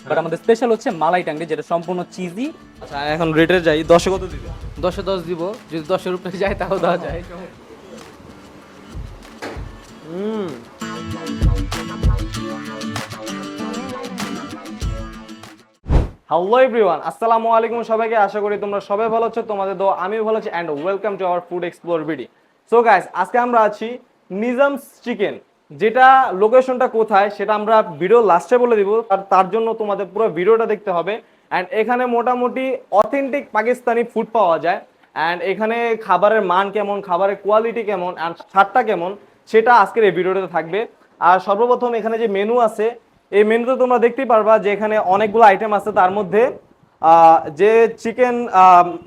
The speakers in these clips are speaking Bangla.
বাট আমাদের স্পেশাল হচ্ছে মালাই টাংরি, যেটা সম্পূর্ণ চিজি। আচ্ছা এখন রেটে যাই, 10-এ কত দিবে? 10-এ 10 দিব, যদি 10-এর উপরে যায় তাও দেওয়া যায়। হুম। হ্যালো এভরিওয়ান, আসসালামু আলাইকুম সবাইকে। আশা করি তোমরা সবাই ভালো আছো, তোমাদের দোয়া আমিও ভালো আছি। And welcome to our food explore video. So guys, আজকে আমরা আছি নিজামস চিকেন, যেটা লোকেশনটা কোথায় সেটা আমরা ভিডিও লাস্টে বলে দিব। আর তার জন্য তোমাদের পুরো ভিডিওটা দেখতে হবে। অ্যান্ড এখানে মোটামুটি অথেন্টিক পাকিস্তানি ফুড পাওয়া যায়। অ্যান্ড এখানে খাবারের মান কেমন, খাবারের কোয়ালিটি কেমন, অ্যান্ড স্বাদটা কেমন, সেটা আজকের এই ভিডিওটাতে থাকবে। আর সর্বপ্রথম এখানে যে মেনু আছে, এই মেনুতে তোমরা দেখতেই পারবা যে এখানে অনেকগুলো আইটেম আছে। তার মধ্যে যে চিকেন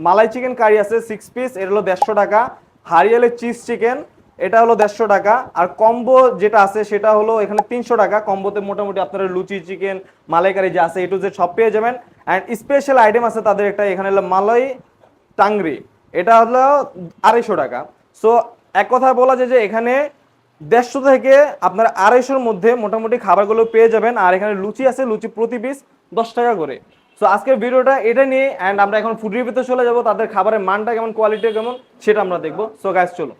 মালাই চিকেন কারি আছে 6 পিস, এটা হলো 150 টাকা। হারিয়ালি চিজ চিকেন, এটা হলো 150 টাকা। আর কম্বো যেটা আছে সেটা হলো এখানে 300 টাকা। কম্বোতে মোটামুটি আপনারা লুচি চিকেন মালাই কারি যা আছে এ টু জেড সব পেয়ে যাবেন। অ্যান্ড স্পেশাল আইটেম আছে তাদের একটা, এখানে হলো মালাই টাংরি, এটা হলো 250 টাকা। সো এক কথায় বলা যায় যে এখানে 150 থেকে আপনার 250-এর মধ্যে মোটামুটি খাবারগুলো পেয়ে যাবেন। আর এখানে লুচি আছে, লুচি প্রতি পিস 10 টাকা করে। সো আজকের ভিডিওটা এটা নিয়ে, অ্যান্ড আমরা এখন ফুড রিভিউতে চলে যাব। তাদের খাবারের মানটা কেমন, কোয়ালিটি কেমন, সেটা আমরা দেখবো। সো গাইস চলো।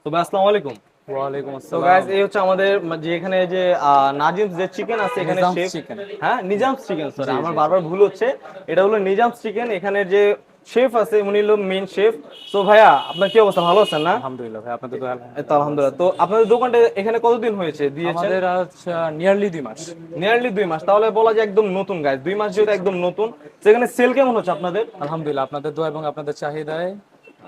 তো ভাই আসসালামু আলাইকুম। ওয়ালাইকুম তো গাইস আসসালাম। এই হচ্ছে আমাদের যে এখানে যে নাজিমস যে চিকেন আছে এখানে নিজামস শেফ। চিকেন। হ্যাঁ নিজামস চিকেন, সরি জি আমার জি জি। বারবার ভুল হচ্ছে। এটা হলো নিজামস চিকেন, এখানে যে শেফ আছে উনি হলো মেইন শেফ। তো ভাইয়া আপনার কি অবস্থা, ভালো আছেন না? আলহামদুলিল্লাহ ভাই, আপনাদের তো এই তো আলহামদুলিল্লাহ। তো আপনাদের দোকানটা এখানে কতদিন হয়েছে দিয়েছেন? আমাদের আজ নিয়ারলি 2 মাস। নিয়ারলি 2 মাস, তাহলে বলা যায় একদম নতুন গাইস। 2 মাস যেহেতু একদম নতুন, সেখানে সেল কেমন হচ্ছে আপনাদের? আলহামদুলিল্লাহ, আপনাদের দোয়া এবং আপনাদের চাহিদায়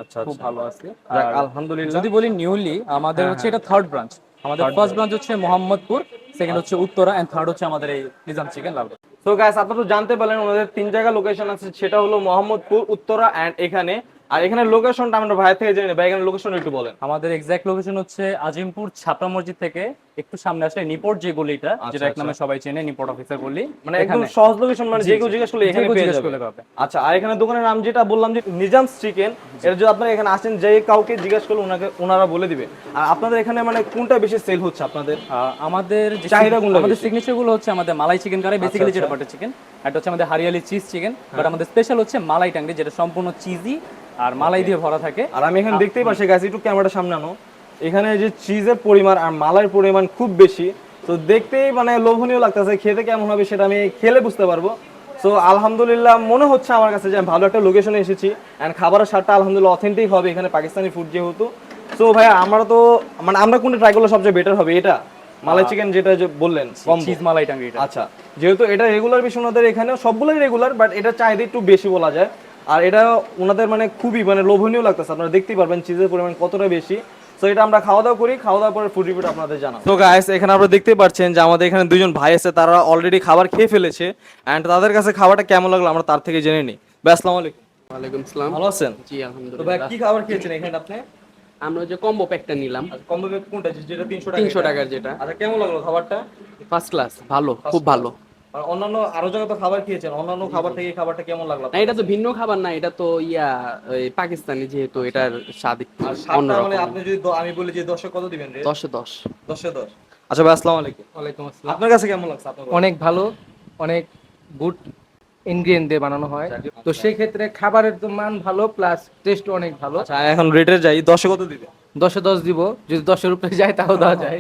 আচ্ছা খুব আচ্ছা, ভালো আছে। যাক আর আলহামদুলিল্লাহ। যদি বলি নিউলি, আমাদের হ্যাঁ হচ্ছে হ্যাঁ, এটা থার্ড ব্রাঞ্চ। আমাদের থার্ড ফার্স্ট ব্রাঞ্চ। ব্রাঞ্চ হচ্ছে মোহাম্মদপুর, সেকেন্ড হচ্ছে উত্তরা, এন্ড থার্ড হচ্ছে আমাদের এই নিজাম চিকেন লাল। তো গাইস আপনারা তো জানতে পারলেন ওনাদের 3 জায়গা লোকেশন আছে, সেটা হলো মোহাম্মদপুর, উত্তরা অ্যান্ড এখানে। আর এখানে লোকেশনটা আমরা ভাই থেকে জেনে নেই। ভাই এখানে লোকেশন একটু বলেন। আমাদের এক্সাক্ট লোকেশন হচ্ছে আজিমপুর ছাপড়া মসজিদ থেকে একটু সামনে আসলে নিপোর্ট যে গলিটা, আচ্ছা যেটা এক আচ্ছা, নামে সবাই চেনে, নিপোর্ট অফিসার গলি। মানে একদম এখানে সহজ লোকেশন, মানে জি যে জি, কেউ জিজ্ঞেস করলে যে এখানে কেউ পেয়ে জিজ্ঞেস যাবে। করলে পাবে। আচ্ছা, আর এখানে দোকানের নাম যেটা বললাম যে নিজামস চিকেন, এটা যদি আপনারা এখানে আসেন যে কাউকে জিজ্ঞেস করলে ওনারা বলে দিবে। আর আপনাদের এখানে মানে কোনটা বেশি সেল হচ্ছে আপনাদের, আমাদের যে চাহিদা কোনটা আমাদের বেশি? সিগনেচার গুলো হচ্ছে আমাদের মালাই চিকেন কারি, আচ্ছা বেসিক্যালি আচ্ছা, যেটা বাটার চিকেন। এটা হচ্ছে আমাদের হারিয়ালি চিজ চিকেন, বাট হ্যাঁ। আমাদের স্পেশাল হচ্ছে মালাই টাংরি, যেটা সম্পূর্ণ চিজি আর মালাই Okay. দিয়ে ভরা থাকে। আর আমি এখানে দেখতেই পাচ্ছি গাছ, একটু ক্যামেরাটা সামনে আনো। এখানে যে চিজের পরিমাণ আর মালাইয়ের পরিমাণ খুব বেশি। তো দেখতেই মানে লোভনীয় লাগতেছে, খেতে কেমন হবে সেটা আমি খেলে বুঝতে পারবো। সো আলহামদুলিল্লাহ মনে হচ্ছে আমার কাছে যে আমি ভালো একটা লোকেশনে এসেছি। অ্যান্ড খাবারের স্বাদটা আলহামদুলিল্লাহ অথেন্টিক হবে, এখানে পাকিস্তানি ফুড যেহেতু। সো ভাইয়া আমরা তো মানে আমরা কোনটা ট্রাই করলে সবচেয়ে বেটার হবে, এটা মালাই চিকেন যেটা যে বললেন কম্বো? চিজ মালাই টাংরি এটা। আচ্ছা, যেহেতু এটা রেগুলার বেশি ওনাদের এখানে, সবগুলোই রেগুলার, বাট এটা চাহিদা একটু বেশি বলা যায়। আর এটা ওনাদের মানে খুবই মানে লোভনীয় লাগতেছে, আপনারা দেখতেই পারবেন চিজের পরিমাণ কতটা বেশি। তো এটা আমরা খাওয়া দাওয়া করি, খাওয়া দাওয়ার পরে ফুড রিভিউ আপনাদের জানাবো। তো গাইস এখানে আপনারা দেখতেই পাচ্ছেন যে আমাদের এখানে দুজন ভাই আছে, তারা অলরেডি খাবার খেয়ে ফেলেছে। অ্যান্ড তাদের কাছে খাবারটা কেমন লাগলো আমরা তার থেকে জেনে নিই। ভাই আসসালামু আলাইকুম। ওয়ালাইকুম সালাম। ভালো আছেন? জি তো ভাই আলহামদুলিল্লাহ। কি খাবার খেয়েছেন এখানে আপনি? আমরা ওই যে কম্বো প্যাকটা নিলাম, কম্বো কোনটা, যেটা 300 টাকা? 300 টাকার যেটা। আচ্ছা, কেমন লাগলো খাবারটা? ফার্স্ট ক্লাস, ভালো, খুব ভালো। আর অন্যান্য আরো জায়গায় তো খাবার খেয়েছেন, অন্যান্য খাবার থেকে এই খাবারটা কেমন লাগলো না, এটা তো ভিন্ন খাবার না, এটা তো ওই পাকিস্তানি, যেহেতু এটার স্বাদ একটু আর স্বাদটা মানে অন্যরকম। আপনি যদি আমি বলি যে 10-এ কত দিবেন রে? 10-এ 10। 10-এ 10। আচ্ছা ভাই আসসালামু আলাইকুম। ওয়ালাইকুম আসসালাম। আপনার কাছে কেমন লাগছে আপনার? অনেক ভালো, অনেক গুড ইনগ্রিডিয়েন্ট দিয়ে বানানো হয়। তো সেই ক্ষেত্রে খাবারের তো মান ভালো, প্লাস টেস্টও অনেক ভালো। আচ্ছা এখন রেটে যাই, 10-এ কত দিবেন? 10-এ 10 দিব, যদি 10-এর উপরে যায় তাও দেওয়া যায়।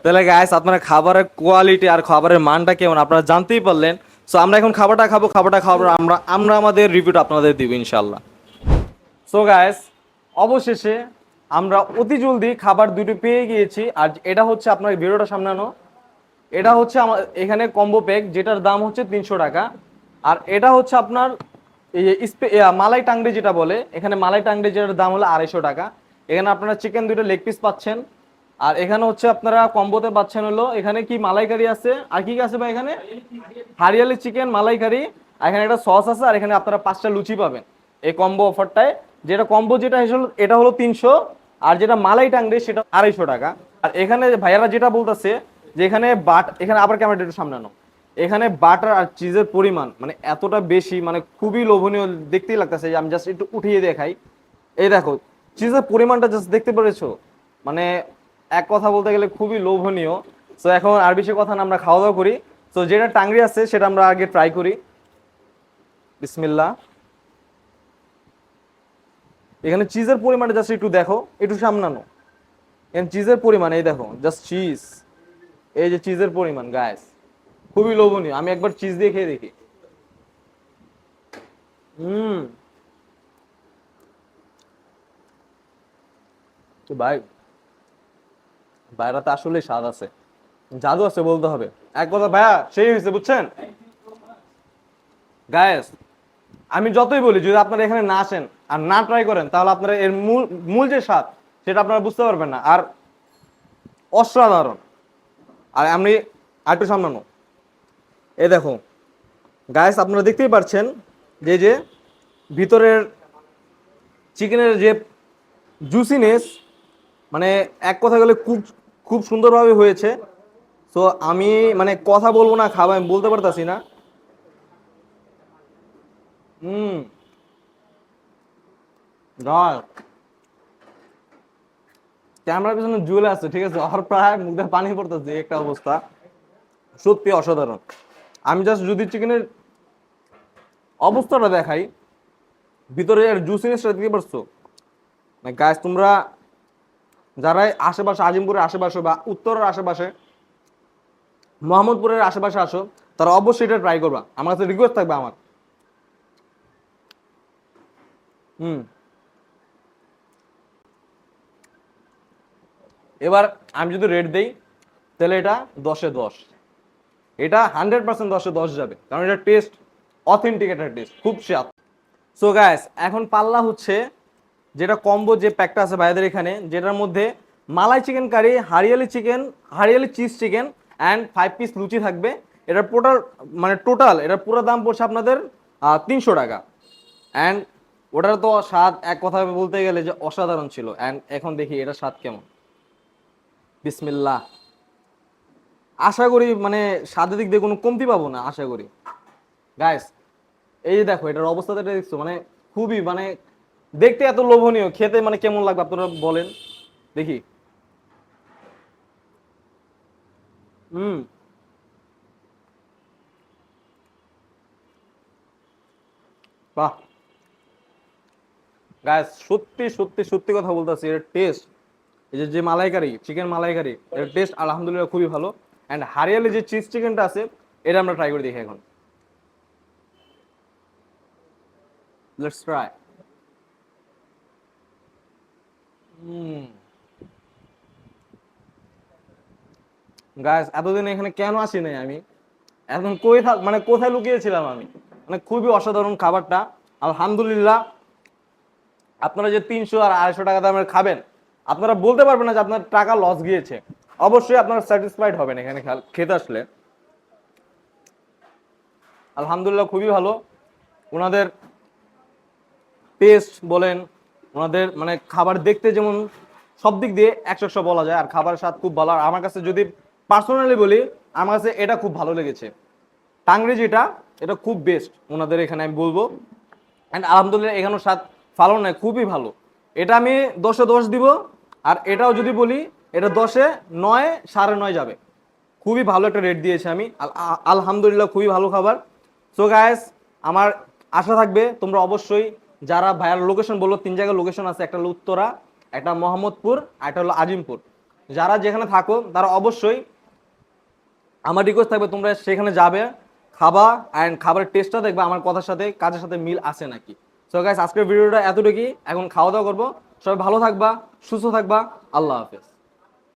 তাহলে গাইস আপনারা খাবারের কোয়ালিটি আর খাবারের মানটা কেমন আপনারা জানতেই পারলেন। সো আমরা এখন খাবারটা খাবো, আমরা আমরা আমাদের রিভিউটা আপনাদের দিব ইনশাআল্লাহ। সো গাইস অবশেষে আমরা অতি জলদি খাবার দুটো পেয়ে গিয়েছি। আর এটা হচ্ছে আপনার ভিডিওটা সামনে আনো। এটা হচ্ছে আমার এখানে কম্বো প্যাক, যেটার দাম হচ্ছে 300 টাকা। আর এটা হচ্ছে আপনার এই যে মালাই টাংরি যেটা বলে, এখানে মালাই টাংরি যেটার দাম হলো 250 টাকা। এখানে আপনারা চিকেন দুটো লেগ পিস পাচ্ছেন। আর এখানে হচ্ছে আপনারা কম্বোতে পাচ্ছেন হলো এখানে কি মালাইকারি আছে, আর কি কি আছে ভাই এখানে? হারিয়ালি চিকেন মালাইকারি, আর এখানে একটা সস আছে, আর এখানে আপনারা 5টা লুচি পাবেন এই কম্বো অফারটায়। যেটা কম্বো যেটা হলো এটা হলো 300, আর যেটা মালাই টাংরি সেটা 250 টাকা। আর এখানে ভাইয়ারা যেটা বলতেছে যে এখানে এখানে আবার ক্যামেরাটা একটু সামনে আনো। এখানে বাটার আর চিজের পরিমাণ মানে এতটা বেশি, মানে খুবই লোভনীয় দেখতেই লাগতেছে। যে আমি জাস্ট একটু উঠিয়ে দেখাই, এই দেখো চিজের পরিমাণটা জাস্ট দেখতে পেরেছো, মানে এক কথা বলতে গেলে খুবই লোভনীয়। তো এখন আর বেশি কথা না, আমরা খাওয়া দাওয়া করি। তো যেটা টাংরি আছে সেটা আমরা আগে ট্রাই করি। বিসমিল্লাহ। এখানে চিজের পরিমাণটা জাস্ট একটু দেখো, একটু সামনানো। এখানে চিজের পরিমাণ এই দেখো, জাস্ট চিজ। এই যে চিজের পরিমাণ গাইস, খুবই লোভনীয়। আমি একবার চিজ দিয়ে খেয়ে দেখি। তো ভাই, বাইরাতে আসলে স্বাদ আছে, জাদু আছে বলতে হবে। এক কথা ভাইয়া সেই হয়েছে, বুঝছেন গায়েস। আমি যতই বলি, যদি আপনারা এখানে না আসেন আর না ট্রাই করেন, তাহলে আপনারা এর মূল মূল যে স্বাদ সেটা আপনারা বুঝতে পারবেন না। আর অসাধারণ। আর আমি আরেকটু সামলানো, এই দেখো গায়েস, আপনারা দেখতেই পাচ্ছেন যে ভিতরের চিকেনের যে জুসিনেস, মানে এক কথা বলে খুব খুব সুন্দরভাবে হয়েছে। তো আমি মানে কথা বলবো না, খাবো আমি বলতে পারতাছি না। ক্যামেরার পিছনে জুয়েল আছে, ঠিক আছে, আর প্রায় মুখে পানি পড়তেছে, একটা অবস্থা সত্যি অসাধারণ। আমি জাস্ট যদি চিকেনের অবস্থাটা দেখাই, ভিতরে জুসিনেসটা দেখতে পারছো গাইস? তোমরা যারা আশেপাশে, আজিমপুরের আশেপাশে বা উত্তরের আশেপাশে, মোহাম্মদপুরের আশেপাশে আসো, তারা অবশ্যই এটা ট্রাই করবা। আমার কাছে রিকোয়েস্ট থাকবে আমার। এবার আমি যদি রেট দেই, তাহলে এটা 10-এ 10। এটা 100% 10-এ 10 যাবে, কারণ এটা টেস্ট অথেন্টিক, একটা টেস্ট খুব স্বাদ। সো গাইস, এখন পাল্লা হচ্ছে যেটা কম্বো যে প্যাকটা আছে ভাইদের এখানে, যেটার মধ্যে malai chicken curry, hariyali cheese chicken and 5 piece luchi থাকবে। এটার টোটাল এটার পুরো দাম পড়ছে আপনাদের 300 টাকা। অ্যান্ড ওটার তো স্বাদ এক কথায় বলতে গেলে যে অসাধারণ ছিল। অ্যান্ড এখন দেখি এটা স্বাদ কেমন। বিসমিল্লাহ। আশা করি মানে স্বাদের দিক দিয়ে কোনো কমতি পাবো না, আশা করি। গাইস, এই যে দেখো এটার অবস্থাটা দেখছো, মানে খুবই মানে দেখতে এত লোভনীয়, খেতে মানে কেমন লাগবে আপনারা বলেন দেখি। বাহ গাইস, সত্যি সত্যি সত্যি কথা বলতেছি, এর টেস্ট, এই যে মালাইকারি, চিকেন মালাইকারি, এর টেস্ট আলহামদুলিল্লাহ খুবই ভালো। অ্যান্ড হারিয়ালি যে চিজ চিকেনটা আছে, এটা আমরা ট্রাই করে দেখি এখন। Let's try. গাইস, এতদিন এখানে কেন আসি নাই আমি? এখন মানে কোথায় লুকিয়েছিলাম আমি? মানে খুবই অসাধারণ খাবারটা আলহামদুলিল্লাহ। আপনারা যে 300 আর 250 টাকা দামের খাবেন, আপনারা বলতে পারবেন না যে আপনার টাকা লস গিয়েছে। অবশ্যই আপনারা স্যাটিসফাইড হবেন এখানে খেতে আসলে। আলহামদুলিল্লাহ খুবই ভালো। ওনাদের টেস্ট বলেন, ওনাদের মানে খাবার দেখতে যেমন সব দিক দিয়ে 100 বলা যায়, আর খাবারের স্বাদ খুব ভালো। আর আমার কাছে যদি পার্সোনালি বলি, আমার কাছে এটা খুব ভালো লেগেছে। টাংরি যেটা, এটা খুব বেস্ট ওনাদের এখানে আমি বলবো। অ্যান্ড আলহামদুলিল্লাহ এখানেও স্বাদ ভালো নয়, খুবই ভালো। এটা আমি 10-এ 10 দিব। আর এটাও যদি বলি, এটা 10-এ 9, 9.5 যাবে। খুবই ভালো একটা রেট দিয়েছি আমি, আলহামদুলিল্লাহ খুবই ভালো খাবার। সো গাইস, আমার আশা থাকবে তোমরা অবশ্যই, যারা ভাইয়ার লোকেশন বললো, 3 জায়গায় লোকেশন আছে, একটা হলো উত্তরা, একটা মোহাম্মদপুর, আর একটা হলো আজিমপুর, যারা যেখানে থাকো তারা অবশ্যই, আমার রিকোয়েস্ট থাকবে তোমরা সেখানে যাবে, খাবা, অ্যান্ড খাবারের টেস্টটা দেখবে আমার কথার সাথে কাজের সাথে মিল আছে নাকি। সো গাইস, আজকের ভিডিওটা এতটুকুই। এখন খাওয়া দাওয়া করবো। সবাই ভালো থাকবা, সুস্থ থাকবা। আল্লাহ হাফেজ।